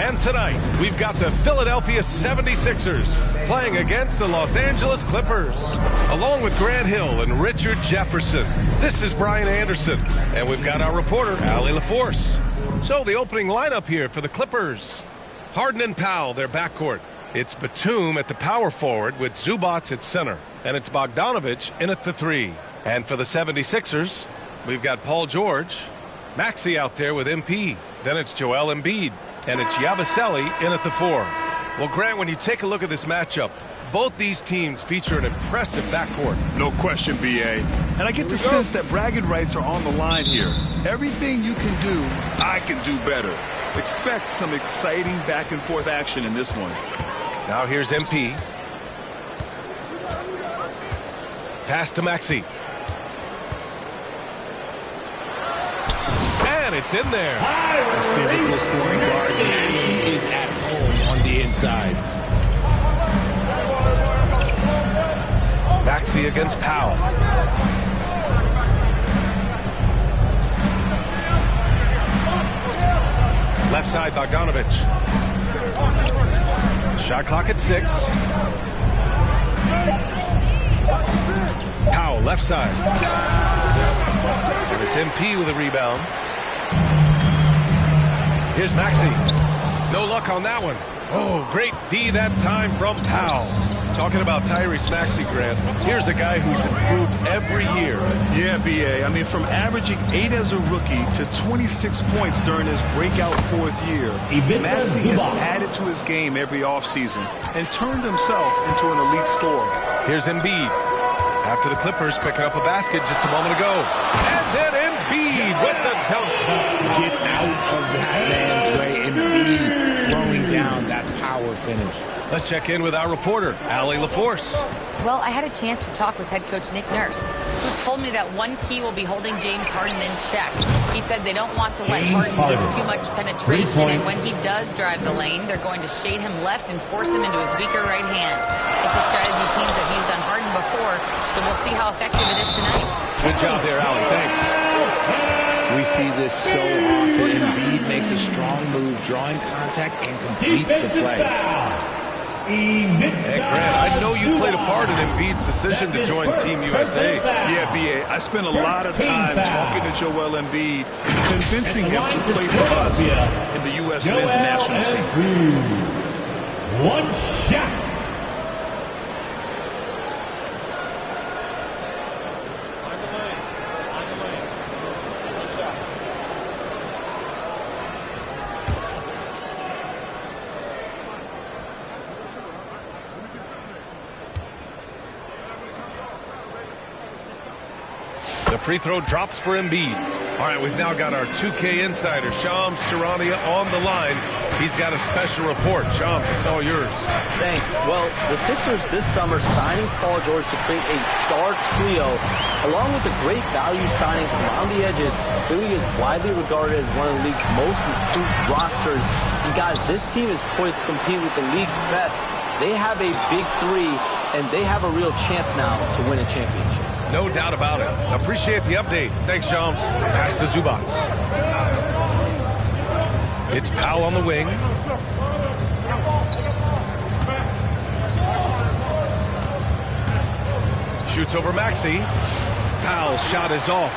And tonight, we've got the Philadelphia 76ers playing against the Los Angeles Clippers. Along with Grant Hill and Richard Jefferson, this is Brian Anderson. And we've got our reporter, Allie LaForce. So the opening lineup here for the Clippers. Harden and Powell, their backcourt. It's Batum at the power forward with Zubac at center. And it's Bogdanovich in at the 3. And for the 76ers, we've got Paul George, Maxey out there with MP. Then it's Joel Embiid. And it's Yabusele in at the 4. Well, Grant, when you take a look at this matchup, both these teams feature an impressive backcourt. No question, B.A. And I get the sense that bragging rights are on the line here. Everything you can do, I can do better. Expect some exciting back-and-forth action in this one. Now here's MP. Pass to Maxey. And it's in there. The physical scoring guard, Maxey, is at home on the inside. Maxey against Powell. Left side, Bogdanovich. Shot clock at 6. Powell, left side. And it's MP with a rebound. Here's Maxey. No luck on that one. Oh, great D that time from Powell. Talking about Tyrese Maxey, Grant, here's a guy who's improved every year. Yeah, B.A. I mean, from averaging 8 as a rookie to 26 points during his breakout 4th year, Maxey has added to his game every offseason and turned himself into an elite scorer. Here's Embiid. After the Clippers picking up a basket just a moment ago. And then Embiid with the dunk. Get out of that man's way. Embiid throwing down that power finish. Let's check in with our reporter, Allie LaForce. Well, I had a chance to talk with head coach Nick Nurse, who told me that one key will be holding James Harden in check. He said they don't want to let Harden get too much penetration, and when he does drive the lane, they're going to shade him left and force him into his weaker right hand. It's a strategy teams have used on Harden before, so we'll see how effective it is tonight. Good job there, Allie. Thanks. We see this so often. Embiid makes a strong move, drawing contact, and completes the play. Hey, Grant, I know you played a part in Embiid's decision to join Team USA. Yeah, B.A. I spent a lot of time talking to Joel Embiid, convincing him to play for us in the U.S. men's national team. One shot. The free throw drops for Embiid. All right, we've now got our 2K insider, Shams Charania, on the line. He's got a special report. Shams, it's all yours. Thanks. Well, the Sixers this summer signing Paul George to create a star trio, along with the great value signings around the edges, really is widely regarded as one of the league's most improved rosters. And guys, this team is poised to compete with the league's best. They have a big 3, and they have a real chance now to win a championship. No doubt about it. Appreciate the update. Thanks, Shams. Pass to Zubac. It's Powell on the wing. Shoots over Maxey. Powell's shot is off.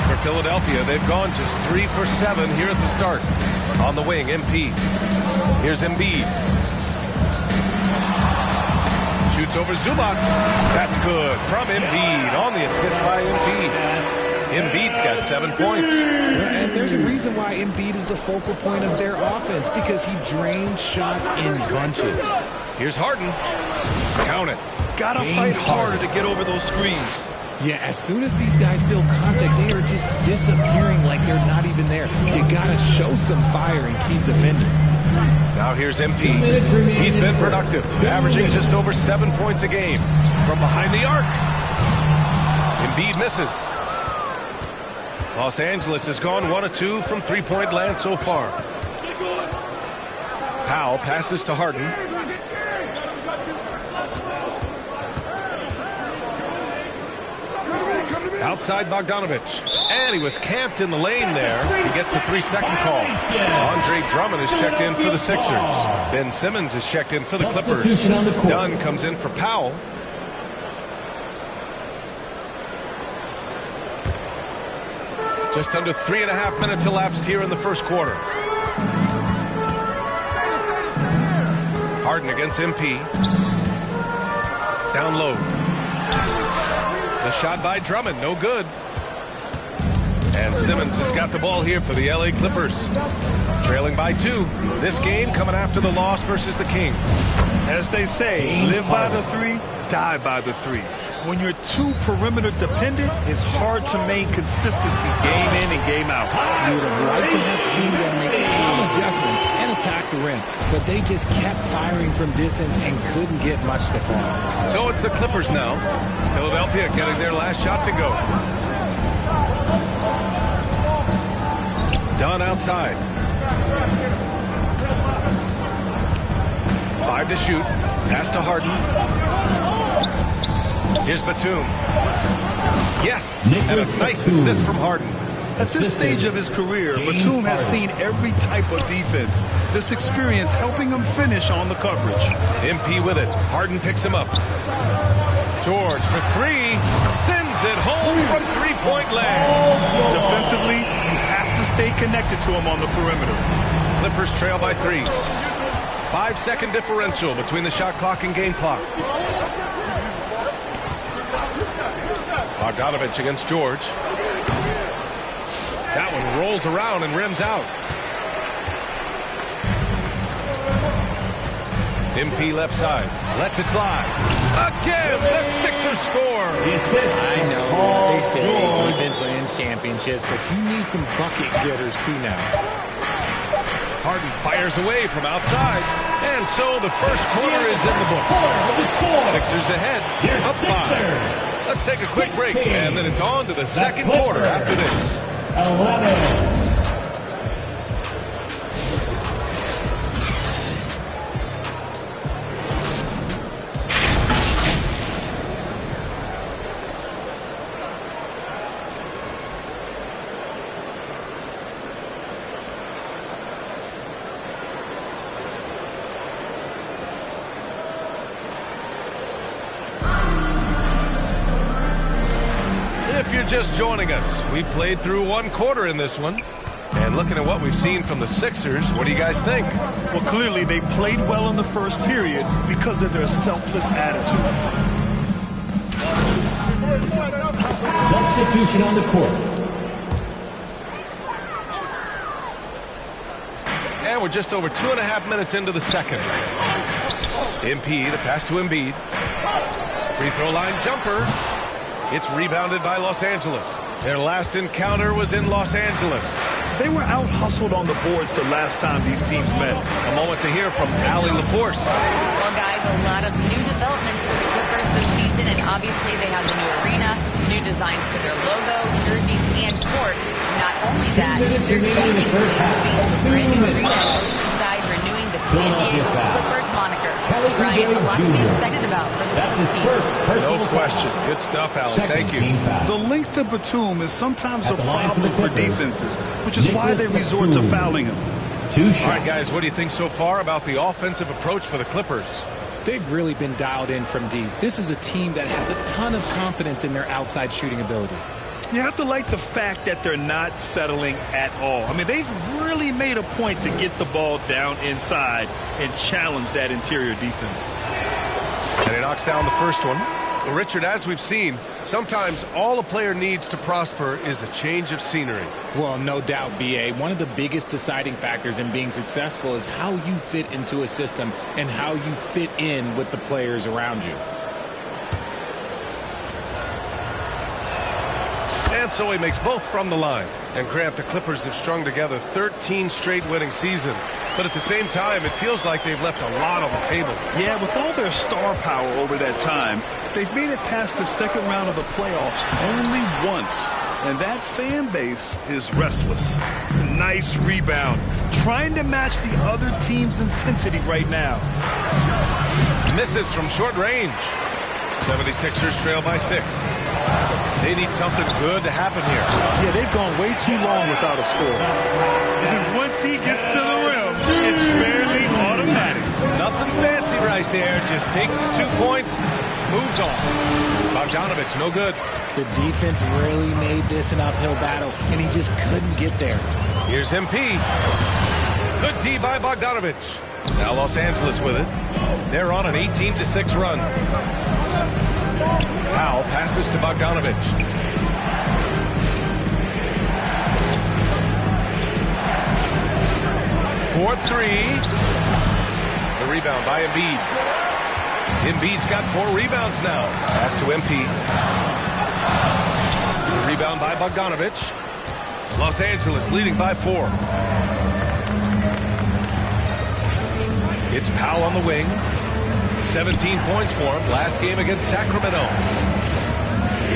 For Philadelphia, they've gone just 3 for 7 here at the start. On the wing, MP. Here's Embiid. Shoots over Zubac. That's good from Embiid on the assist by Embiid. Embiid's got 7 points. And there's a reason why Embiid is the focal point of their offense, because he drains shots in bunches. Here's Harden. Count it. Gotta fight harder to get over those screens. Yeah, as soon as these guys build contact, they are just disappearing like they're not even there. You gotta show some fire and keep defending. Now here's MP. He's been productive, averaging just over 7 points a game. From behind the arc. Embiid misses. Los Angeles has gone 1 of 2 from three-point land so far. Powell passes to Harden. Outside Bogdanovich. And he was camped in the lane there. He gets a 3-second call. Andre Drummond is checked in for the Sixers. Ben Simmons is checked in for the Clippers. Dunn comes in for Powell. Just under 3.5 minutes elapsed here in the first quarter. Harden against MP. Down low. The shot by Drummond, no good. And Simmons has got the ball here for the LA Clippers. Trailing by 2. This game coming after the loss versus the Kings. As they say, live by the 3, die by the 3. When you're too perimeter dependent, it's hard to maintain consistency game in and game out. You would have liked to have seen them make some adjustments and attack the rim, but they just kept firing from distance and couldn't get much to fall. So it's the Clippers now. Philadelphia getting their last shot to go. Dunn outside. 5 to shoot. Pass to Harden. Here's Batum. Yes, and a nice assist from Harden. At this stage of his career, Batum has seen every type of defense. This experience helping him finish on the coverage. MP with it. Harden picks him up. George for 3. Sends it home from three-point land. Defensively, you have to stay connected to him on the perimeter. Clippers trail by 3. 5-second differential between the shot clock and game clock. Bogdanovich against George. That one rolls around and rims out. MP left side. Lets it fly. Again, the Sixers score. I know they say defense wins championships, but you need some bucket getters too now. Harden fires away from outside. And so the first quarter is in the books. Sixers ahead. Up 5. Let's take a quick break, and then it's on to the second quarter after this. 11. If you're just joining us, we played through 1 quarter in this one. And looking at what we've seen from the Sixers, what do you guys think? Well, clearly they played well in the first period because of their selfless attitude. Substitution on the court. And we're just over 2.5 minutes into the second. MP, the pass to Embiid. Free throw line jumper. It's rebounded by Los Angeles. Their last encounter was in Los Angeles. They were out-hustled on the boards the last time these teams met. A moment to hear from Allie LaForce. Well, guys, a lot of new developments for the Clippers this season, and obviously they have the new arena, new designs for their logo, jerseys, and court. Not only that, they're changing to a brand new arena at Oceanside, renewing the San Diego Clippers moniker. Brian, a lot to be excited about for this next season. No question. Good stuff, Allie. Thank you. The length of Batum is sometimes a problem for defenses, which is why they resort to fouling him. All right, guys, what do you think so far about the offensive approach for the Clippers? They've really been dialed in from deep. This is a team that has a ton of confidence in their outside shooting ability. You have to like the fact that they're not settling at all. I mean, they've really made a point to get the ball down inside and challenge that interior defense. And he knocks down the first one. Well, Richard, as we've seen, sometimes all a player needs to prosper is a change of scenery. Well, no doubt, B.A. One of the biggest deciding factors in being successful is how you fit into a system and how you fit in with the players around you. And so he makes both from the line. And Grant, the Clippers have strung together 13 straight winning seasons. But at the same time, it feels like they've left a lot on the table. Yeah, with all their star power over that time, they've made it past the second round of the playoffs only once. And that fan base is restless. Nice rebound. Trying to match the other team's intensity right now. Misses from short range. 76ers trail by 6. They need something good to happen here. Yeah, they've gone way too long without a score. And once he gets to the rim, it's fairly automatic. Nothing fancy right there. Just takes his 2 points, moves on. Bogdanovich, no good. The defense really made this an uphill battle, and he just couldn't get there. Here's MP. Good D by Bogdanovich. Now Los Angeles with it. They're on an 18-6 run. Powell passes to Bogdanovich. For three. The rebound by Embiid. Embiid's got 4 rebounds now. Pass to MP. The rebound by Bogdanovich. Los Angeles leading by 4. It's Powell on the wing. 17 points for him last game against Sacramento.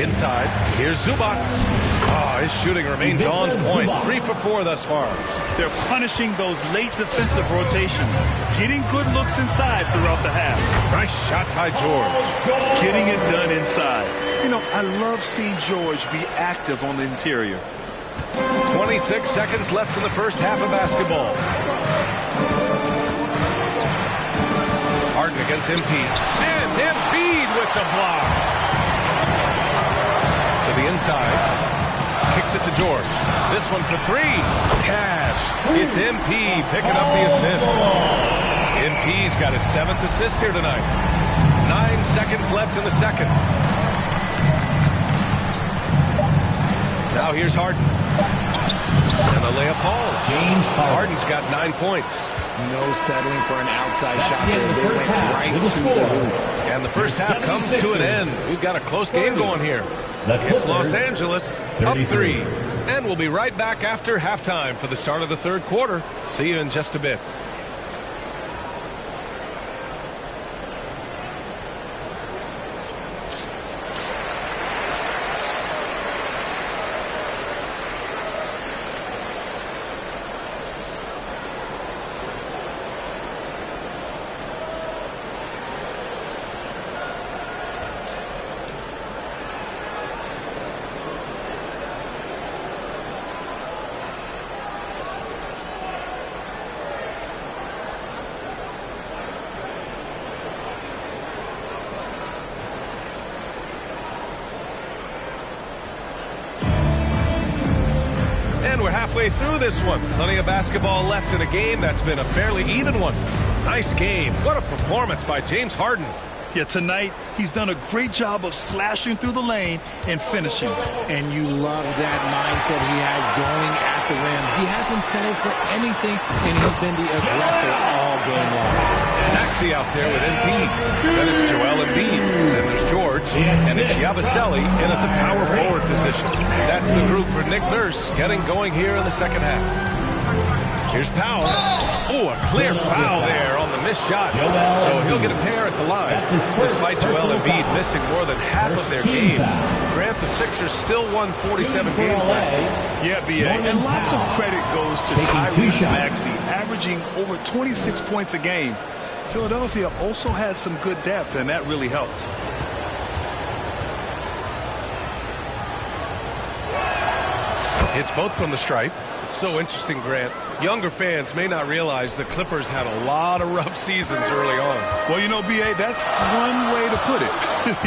Inside, here's Zubac. Oh, his shooting remains on point. 3 for 4 thus far. They're punishing those late defensive rotations, getting good looks inside throughout the half. Nice shot by George. Getting it done inside. You know, I love seeing George be active on the interior. 26 seconds left in the first half of basketball. Harden against MP. And Embiid with the block. To the inside. Kicks it to George. This one for 3. Cash. It's MP picking up the assist. MP's got his 7th assist here tonight. 9 seconds left in the second. Now here's Harden. And the layup falls. Harden's got 9 points. No settling for an outside shot there. They went right to the hoop. And the first half comes to an end. We've got a close game going here. It's Los Angeles up 3. And we'll be right back after halftime for the start of the third quarter. See you in just a bit. We're halfway through this one. Plenty of basketball left in a game that's been a fairly even one. Nice game. What a performance by James Harden. Yeah, tonight he's done a great job of slashing through the lane and finishing. And you love that mindset he has going at the rim. He hasn't settled for anything, and he's been the aggressor all game long. Maxey out there with Embiid. Then it's Joel Embiid. Then there's George. And it's Yabusele in at the power forward position. That's the group for Nick Nurse getting going here in the second half. Here's Powell. Oh, a clear foul there on the missed shot. So he'll get a pair at the line. Despite Joel Embiid missing more than half of their games, Grant, the Sixers still won 47 games last season. Yeah, B.A. And lots of credit goes to Tyrese Maxey, averaging over 26 points a game. Philadelphia also had some good depth, and that really helped. It's both from the stripe. It's so interesting, Grant. Younger fans may not realize the Clippers had a lot of rough seasons early on. Well, you know, B.A., that's one way to put it.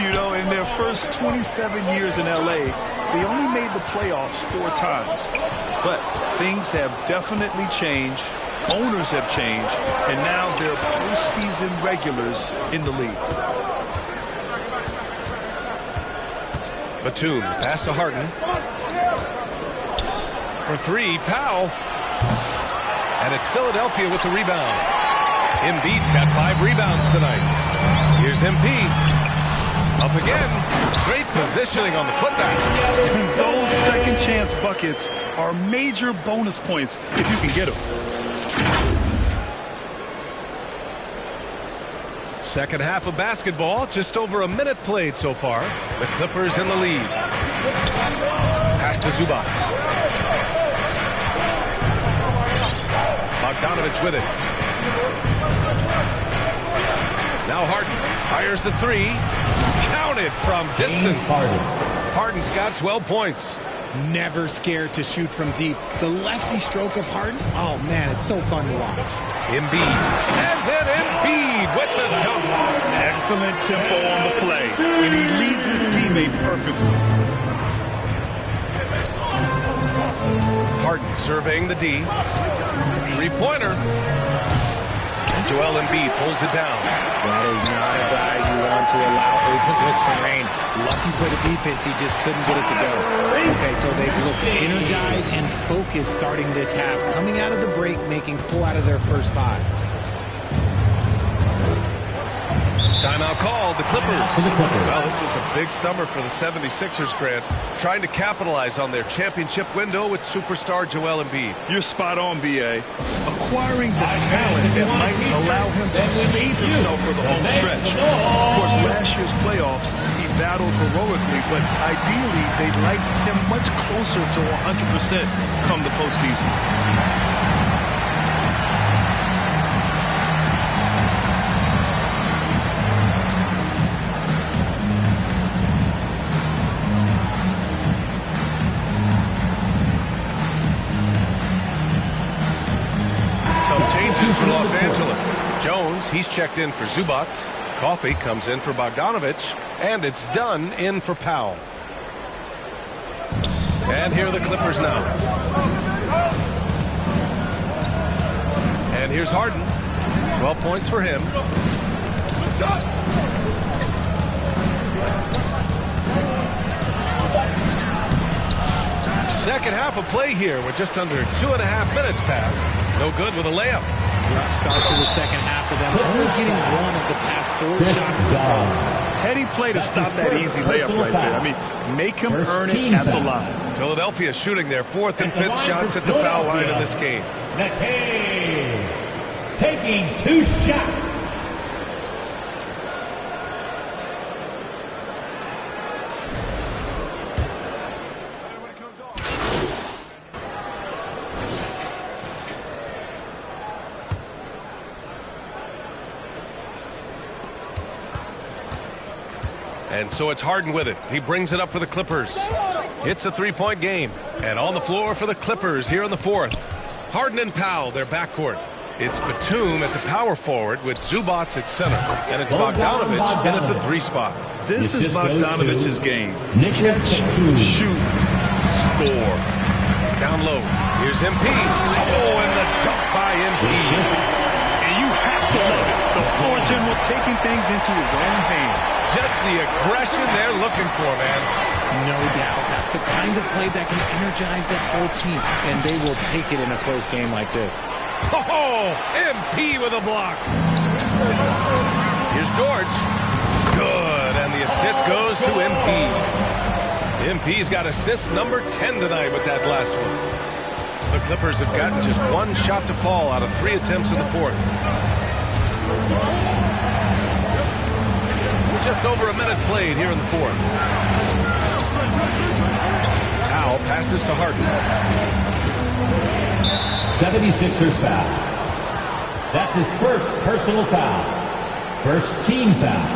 You know, in their first 27 years in L.A., they only made the playoffs 4 times. But things have definitely changed. Owners have changed. And now they're postseason regulars in the league. Batum, pass to Harden. For 3, Powell. And it's Philadelphia with the rebound. Embiid's got 5 rebounds tonight. Here's MP. Up again. Great positioning on the putback. Those second chance buckets are major bonus points if you can get them. Second half of basketball, just over a minute played so far. The Clippers in the lead. Pass to Zubac. Bogdanovich with it. Now Harden fires the 3. Counted from distance. Harden's got 12 points. Never scared to shoot from deep. The lefty stroke of Harden, oh man, it's so fun to watch. Embiid. And then Embiid with the dunk. Excellent tempo on the play, and he leads his teammate perfectly. Harden surveying the D. Three-pointer. And Joel Embiid pulls it down. That is not a guy you want to allow open looks from range. Lucky for the defense, he just couldn't get it to go. Okay, so they've looked energized and focused starting this half. Coming out of the break, making 4 out of their first 5. Timeout called, the Clippers. Well, this was a big summer for the 76ers, Grant, trying to capitalize on their championship window with superstar Joel Embiid. You're spot on, B.A. Acquiring the talent that might allow him to save himself for the home stretch. Of course, last year's playoffs, he battled heroically, but ideally, they'd like him much closer to 100% come the postseason. For Los Angeles. Jones, he's checked in for Zubac. Coffey comes in for Bogdanovich. And it's done in for Powell. And here are the Clippers now. And here's Harden. 12 points for him. Second half of play here with just under 2.5 minutes passed. No good with a layup. Rough start to the second half for them. Only getting 1 of the past 4 shots to fall. Heady play to stop that easy layup right there. I mean, make him earn it at the line. Philadelphia shooting their 4th and 5th shots at the foul line in this game. McKay taking 2 shots. And so it's Harden with it. He brings it up for the Clippers. It's a 3-point game. And on the floor for the Clippers here in the 4th. Harden and Powell, their backcourt. It's Batum at the power forward with Zubac at center. And it's Bogdanovich in at the 3 spot. This is Bogdanovich's game. Catch, shoot, score. Down low. Here's Embiid. Oh, and the dunk by Embiid. And you have to love it. The floor general taking things into his own hands. Just the aggression they're looking for, man. No doubt. That's the kind of play that can energize the whole team, and they will take it in a close game like this. Oh, MP with a block. Here's George. Good, and the assist goes to MP. MP's got assist number 10 tonight with that last one. The Clippers have gotten just 1 shot to fall out of 3 attempts in the 4th. Just over a minute played here in the 4th. Powell passes to Harden. 76ers foul. That's his first personal foul. First team foul.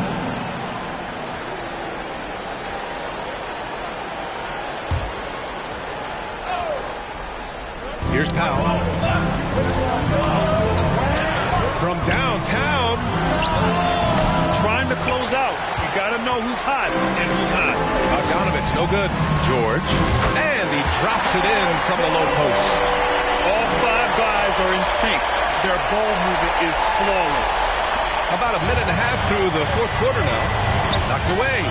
Here's Powell. From downtown. Trying to close out. You got to know who's hot and who's not. Bogdanovich, no good. George. And he drops it in from the low post. All 5 guys are in sync. Their ball movement is flawless. About a minute and a half through the 4th quarter now. Knocked away.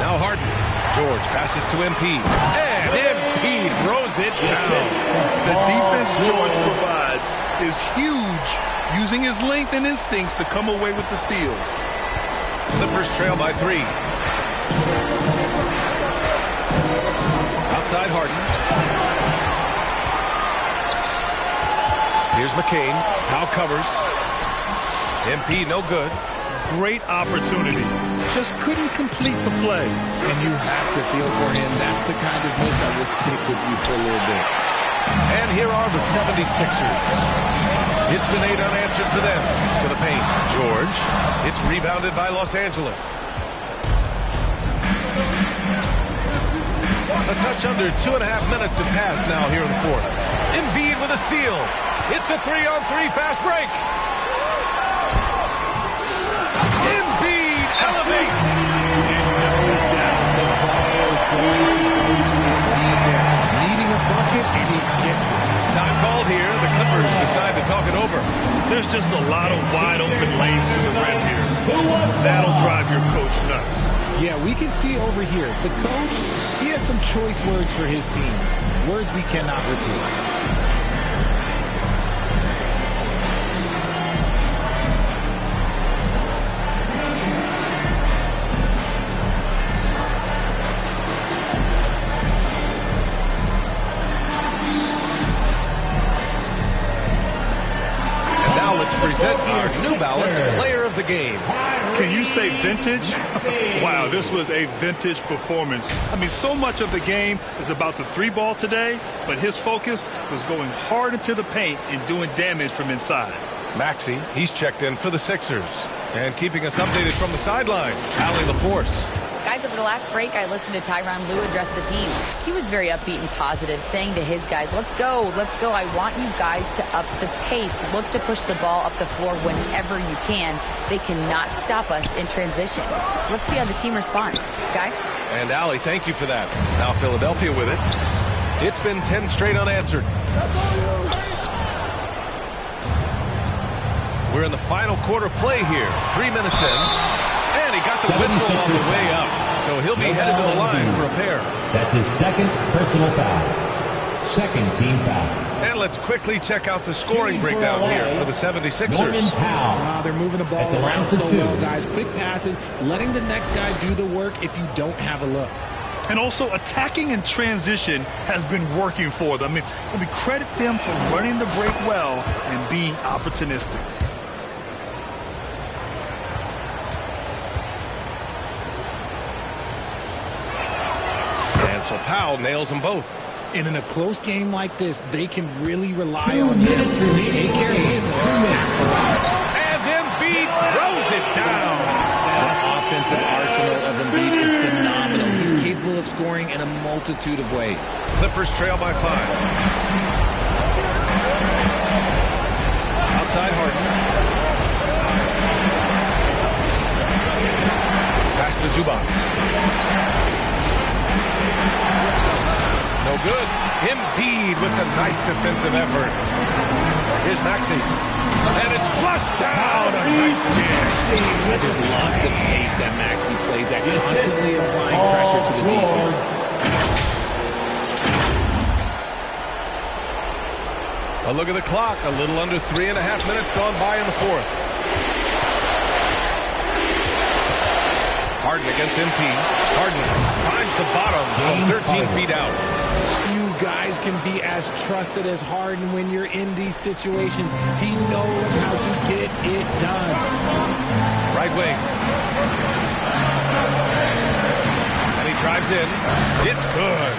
Now Harden. George passes to MP. And MP throws it down. The defense George provides is huge, using his length and instincts to come away with the steals. Clippers trail by 3. Outside Harden. Here's McCain. Powell covers. MP no good. Great opportunity. Just couldn't complete the play. And you have to feel for him. That's the kind of miss that will stick with you for a little bit. And here are the 76ers. It's been 8 unanswered for them. To the paint. George. It's rebounded by Los Angeles. A touch under 2.5 minutes have passed now here in the fourth. Embiid with a steal. It's a 3-on-3 fast break. Embiid elevates. And no doubt the ball is going to go to Embiid there. Needing a bucket, and he gets it. Time called here. The Clippers decide to talk it over. There's just a lot of wide open lanes to the rim here. That'll drive your coach nuts. Yeah, we can see over here. The coach, he has some choice words for his team. Words we cannot repeat. Present our New Balance Player of the Game. Can you say vintage? Wow, this was a vintage performance. I mean, so much of the game is about the three ball today, but his focus was going hard into the paint and doing damage from inside. Maxey, he's checked in for the Sixers. And keeping us updated from the sideline, Allie LaForce. Guys, over the last break, I listened to Tyronn Lue address the team. He was very upbeat and positive, saying to his guys, let's go. I want you guys to up the pace. Look to push the ball up the floor whenever you can. They cannot stop us in transition. Let's see how the team responds. Guys? And Allie, thank you for that. Now Philadelphia with it. It's been 10 straight unanswered. We're in the final quarter play here. 3 minutes in. And he got the whistle on the way up. So he'll be headed to the line for a pair. That's his second personal foul. Second team foul. And let's quickly check out the scoring breakdown here for the 76ers. Wow, they're moving the ball around so well, guys. Quick passes, letting the next guy do the work if you don't have a look. And also, attacking in transition has been working for them. I mean, credit them for running the break well and being opportunistic. So Powell nails them both. And in a close game like this, they can really rely on him to take care of business. And Embiid throws it down. The offensive arsenal of Embiid is phenomenal. He's capable of scoring in a multitude of ways. Clippers trail by 5. Outside Harden. Pass to Zubac. No good. Embiid with the nice defensive effort. Here's Maxey. And it's flushed down. A nice jam. I just love the pace that Maxey plays at, constantly applying pressure to the defense. A look at the clock. A little under 3.5 minutes gone by in the fourth. Harden against MP. Harden finds the bottom from 13 feet out. Few guys can be as trusted as Harden when you're in these situations. He knows how to get it done. Right wing. And he drives in. It's good.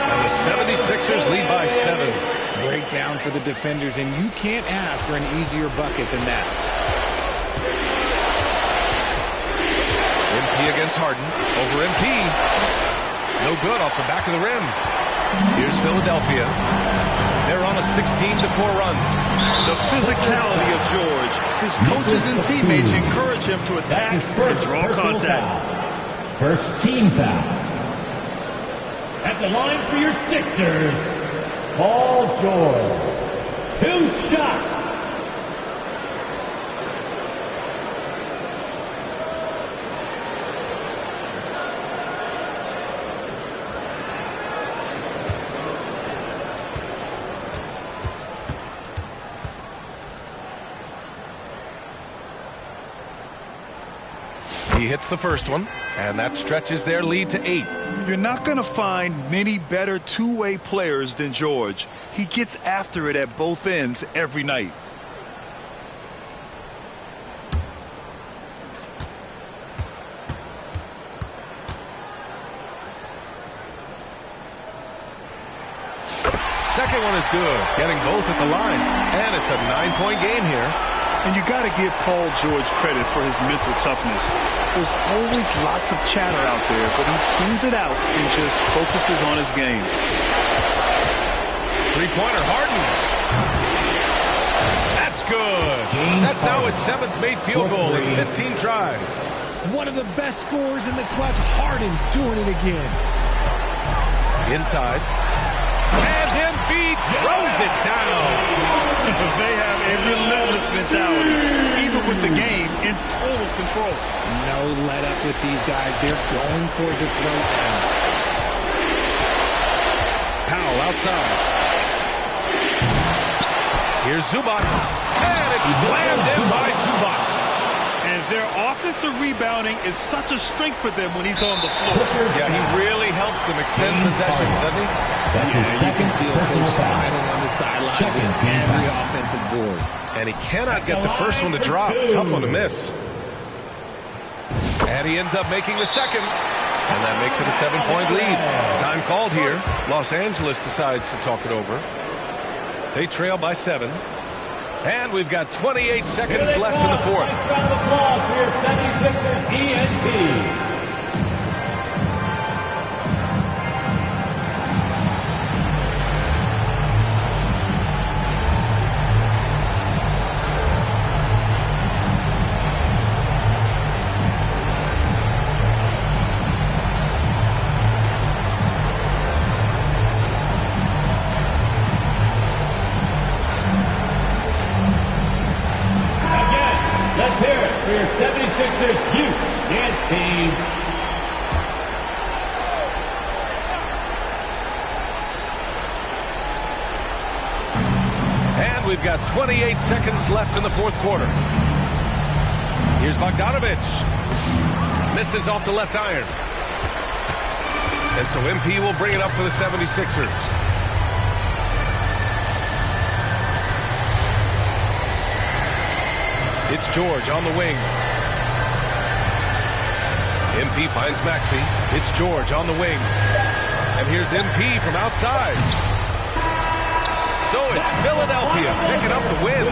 And the 76ers lead by 7. Breakdown for the defenders, and you can't ask for an easier bucket than that. MP against Harden. Over MP. No good off the back of the rim. Here's Philadelphia. They're on a 16-4 run. The physicality of George. His coaches and teammates encourage him to attack and draw contact. First team foul. At the line for your Sixers, Paul George. 2 shots. He hits the first one, and that stretches their lead to 8. You're not going to find many better two-way players than George. He gets after it at both ends every night. Second one is good, getting both at the line. And it's a 9-point game here. And you got to give Paul George credit for his mental toughness. There's always lots of chatter out there, but he tunes it out and just focuses on his game. Three-pointer, Harden. That's good. That's now his 7th made field goal in 15 tries. One of the best scorers in the clutch, Harden doing it again. Inside. And Embiid throws it down. They have a relentless mentality, even with the game in total control. No let up with these guys. They're going for the throat now. Powell outside. Here's Zubac. And it's slammed in by Zubac. And their offensive rebounding is such a strength for them when he's on the floor. Yeah, he really helps them extend possessions, doesn't he? That's his second personal foul. Smiling on the sideline Second with team every foul. offensive board. And he cannot get the first one to drop. Tough one to miss. And he ends up making the second. And that makes it a 7-point lead. Time called here. Los Angeles decides to talk it over. They trail by 7. And we've got 28 seconds left in the fourth. Nice round of applause for your 76ers ENT. Let's hear it for your 76ers youth dance team. And we've got 28 seconds left in the fourth quarter. Here's Bogdanovich. Misses off the left iron. And so MP will bring it up for the 76ers. It's George on the wing. MP finds Maxey. It's George on the wing. And here's MP from outside. So it's Philadelphia picking up the win.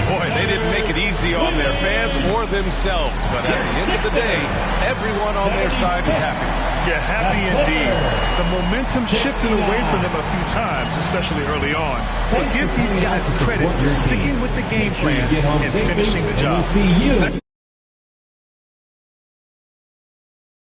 Boy, they didn't make it easy on their fans or themselves. But at the end of the day, everyone on their side is happy. Yeah, happy indeed. The momentum shifted away from them a few times, especially early on. But give these guys credit for sticking with the game plan and finishing the job.